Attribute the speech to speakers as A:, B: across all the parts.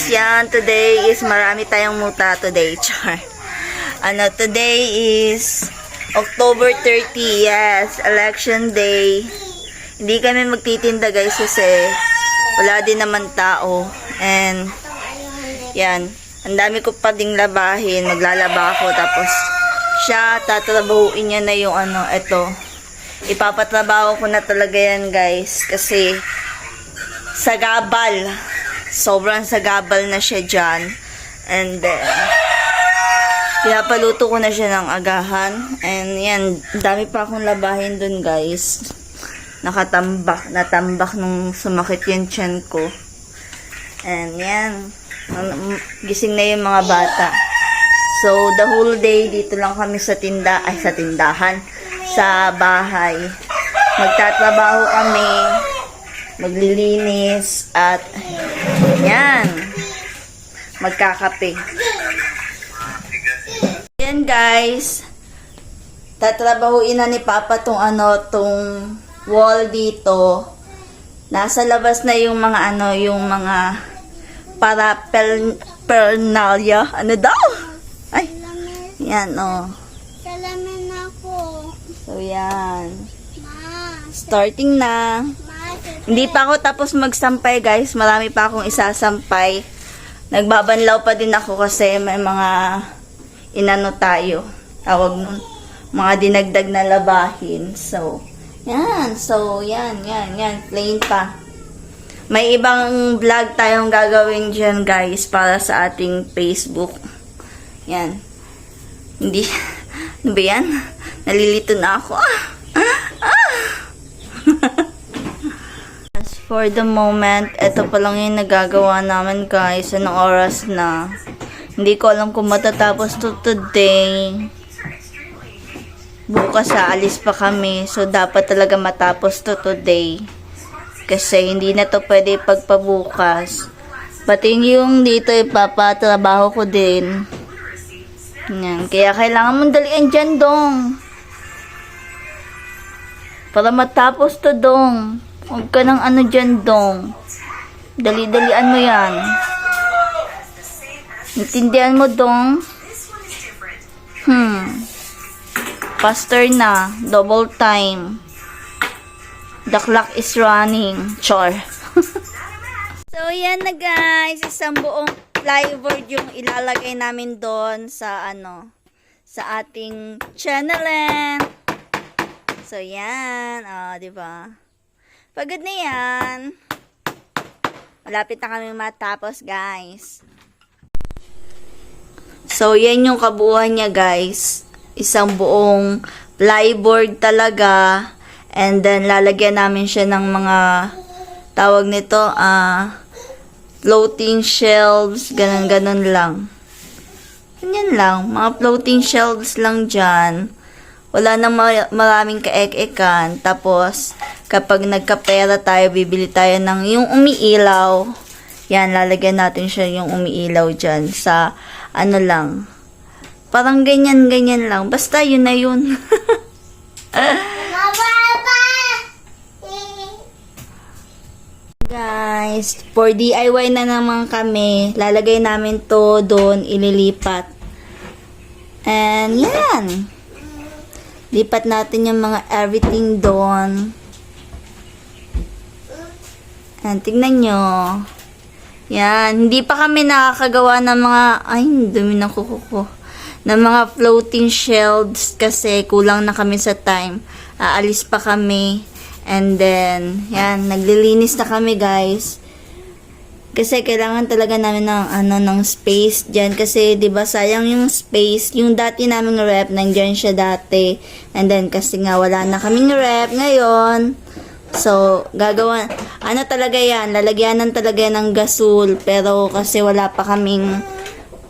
A: guys, yan, today is marami tayong muta today, char. Today is October 30, yes, election day. Hindi kami magtitinda guys kasi wala din naman tao. And, yan, ang dami ko pa ding labahin, maglalaba ako, tapos siya, tatrabahuin niya na yung ito. Ipapatrabaho ko na talaga yan guys, kasi sagabal. Sobrang sagabal na siya dyan. And then, pinapaluto ko na siya ng agahan. And yan, dami pa akong labahin dun guys. Natambak nung sumakit yung tiyan ko. And yan, gising na yung mga bata. So, the whole day, dito lang kami sa tindahan, sa bahay. Magtatrabaho kami, maglilinis, at yan, magkakape. Yan guys, tatrabahuin na ni Papa tong wall dito. Nasa labas na yung mga yung mga paraphernalia. Ano daw? Ay, yan
B: Salamin ako.
A: So yan,
B: Ma,
A: starting na. Hindi pa ako tapos magsampay guys. Marami pa akong isasampay. Nagbabanlaw pa din ako kasi may mga tayo. Tawag nun. Mga dinagdag na labahin. So, yan. So, yan. Plain pa. May ibang vlog tayong gagawin dyan guys para sa ating Facebook. Yan. Hindi. Ano ba yan? Nalilito na ako. For the moment, ito pa lang yung nagagawa namin guys. Anong oras na? Hindi ko alam kung matatapos to today. Bukas aalis pa kami. So, dapat talaga matapos to today. Kasi hindi na to pwede pagpabukas. Pati yung dito ipapatrabaho ko din. Yan. Kaya kailangan mong dalian dyan dong. Para matapos to dong. Huwag ka ng dyan, dong. Dali-dalian mo yan. Intindihan mo, dong? Faster na. Double time. The clock is running. Char. So, yan na guys. Isang buong plywood yung ilalagay namin doon sa sa ating channel. So, yan. Diba? Pagod na yan. Malapit na kami matapos, guys. So, yan yung kabuuan niya, guys. Isang buong plyboard talaga. And then, lalagyan namin siya ng mga tawag nito, floating shelves. Ganon lang. Yan lang. Mga floating shelves lang dyan. Wala nang maraming kaek-ekan. Tapos, kapag nagkapera tayo, bibili tayo ng yung umiilaw. Yan, lalagyan natin siya yung umiilaw dyan sa lang. Parang ganyan lang. Basta yun na yun. Guys, for DIY na naman kami. Lalagay namin to doon, ililipat. And yan. Lipat natin yung mga everything doon. Ayan, tignan nyo. Yan, hindi pa kami nakakagawa ng mga, ay, dumi ng kuko ko. Ng mga floating shelves kasi kulang na kami sa time. Aalis pa kami. And then, yan, naglilinis na kami guys. Kasi kailangan talaga namin ng space diyan kasi 'di ba sayang yung space. Yung dati naming rep nandiyan siya dati. And then kasi nga wala na kaming rep ngayon. So, gagawa talaga 'yan, lalagyanan talaga ng gasol pero kasi wala pa kaming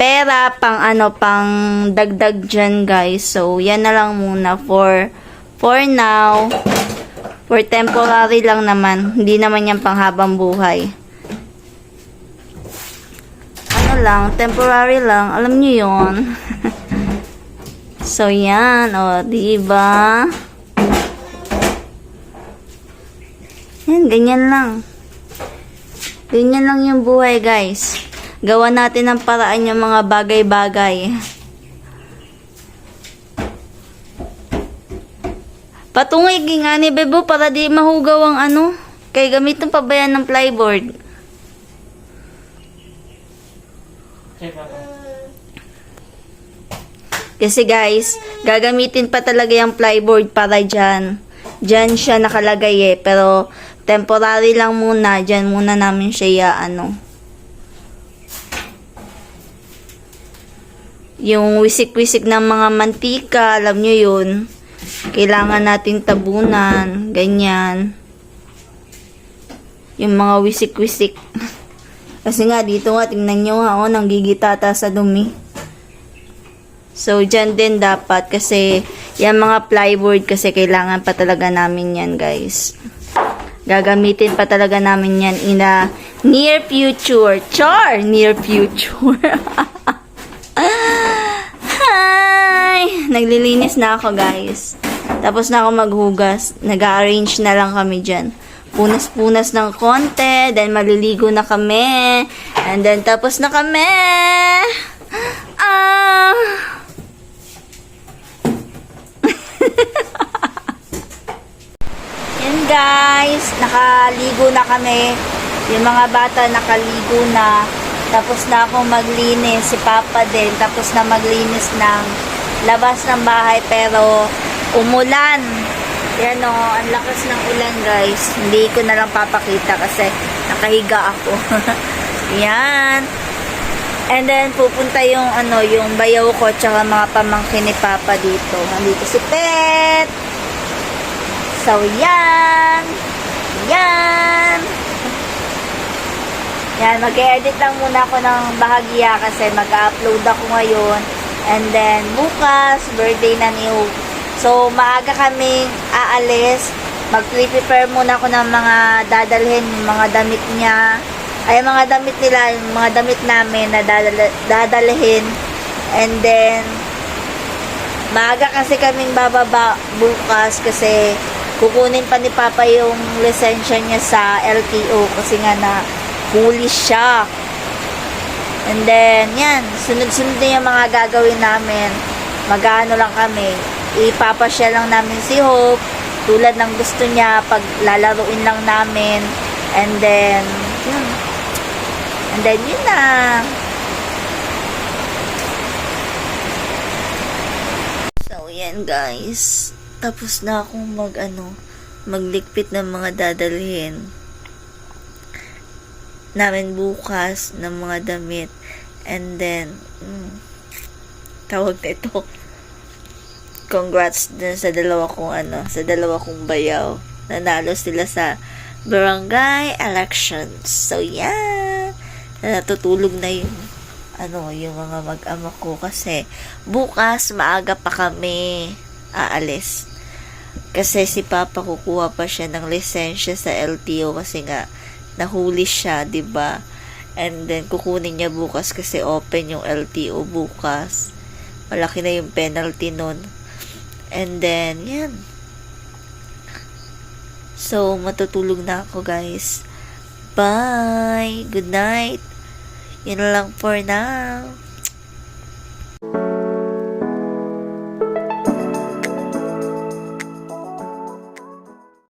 A: pera pang pang dagdag diyan, guys. So, 'yan na lang muna for now. For temporary lang naman. Hindi naman 'yan panghabang buhay. Lang, temporary lang. Alam niyo 'yon. So, yan. Diba? Yan, ganyan lang. Ganyan lang yung buhay, guys. Gawa natin ng paraan yung mga bagay-bagay. Patungig nga ni Bebo para di mahugaw ang ano. Kaya gamitin pa ba yan ng plyboard? Kasi guys, gagamitin pa talaga yung plyboard para dyan. Dyan siya nakalagay eh. Pero temporary lang muna. Dyan muna namin siya ano. Yung wisik-wisik ng mga mantika, alam nyo yun. Kailangan nating tabunan. Ganyan. Yung mga wisik-wisik. Kasi nga, dito nga, tingnan nyo nga, oh, nanggigitata sa dumi. So, dyan din dapat. Kasi, yung mga plyboard, kasi kailangan pa talaga namin yan, guys. Gagamitin pa talaga namin yan in a near future. Char! Near future. Hi! Naglilinis na ako, guys. Tapos na ako maghugas. Nag-arrange na lang kami dyan. Punas-punas ng konti. Then, maliligo na kami. And then, tapos na kami. Yan, guys. Nakaligo na kami. Yung mga bata nakaligo na. Tapos na akong maglinis. Si Papa din. Tapos na maglinis ng labas ng bahay. Pero, umulan. Yan o, ang lakas ng ulan, guys. Hindi ko na lang papakita kasi nakahiga ako. Yan. And then, pupunta yung, yung bayaw ko tsaka mga pamangkin ni Papa dito. Nandito si Pet. So, yan. Yan. Yan, mag-edit lang muna ako ng bahagya kasi mag-upload ako ngayon. And then, bukas, birthday na ni Hope. So, maaga kaming aalis. Mag-prepare muna ako ng mga dadalhin, yung mga damit niya. Ay, mga damit nila, yung mga damit namin na dadalhin. And then, maaga kasi kaming bababa bukas kasi kukunin pa ni Papa yung lisensya niya sa LTO kasi nga na huli siya. And then, yan, sunod-sunod na yung mga gagawin namin. Mag-ano lang kami. Ipapasya lang namin si Hope tulad ng gusto niya pag lalaruin lang namin. And then yun na. So yan, guys, tapos na akong maglikpit ng mga dadalhin namin bukas ng mga damit. And then tawag na ito, congrats din sa dalawa kong bayaw. Nanalo sila sa barangay elections. So, yeah. Natutulog na yung mga mag-ama ko kasi bukas maaga pa kami aalis. Kasi si Papa kukuha pa siya ng lisensya sa LTO kasi nga nahuli siya, 'di ba? And then kukunin niya bukas kasi open yung LTO bukas. Malaki na yung penalty nun. And then, yan. So, matutulog na ako, guys. Bye! Good night! Yun lang for now.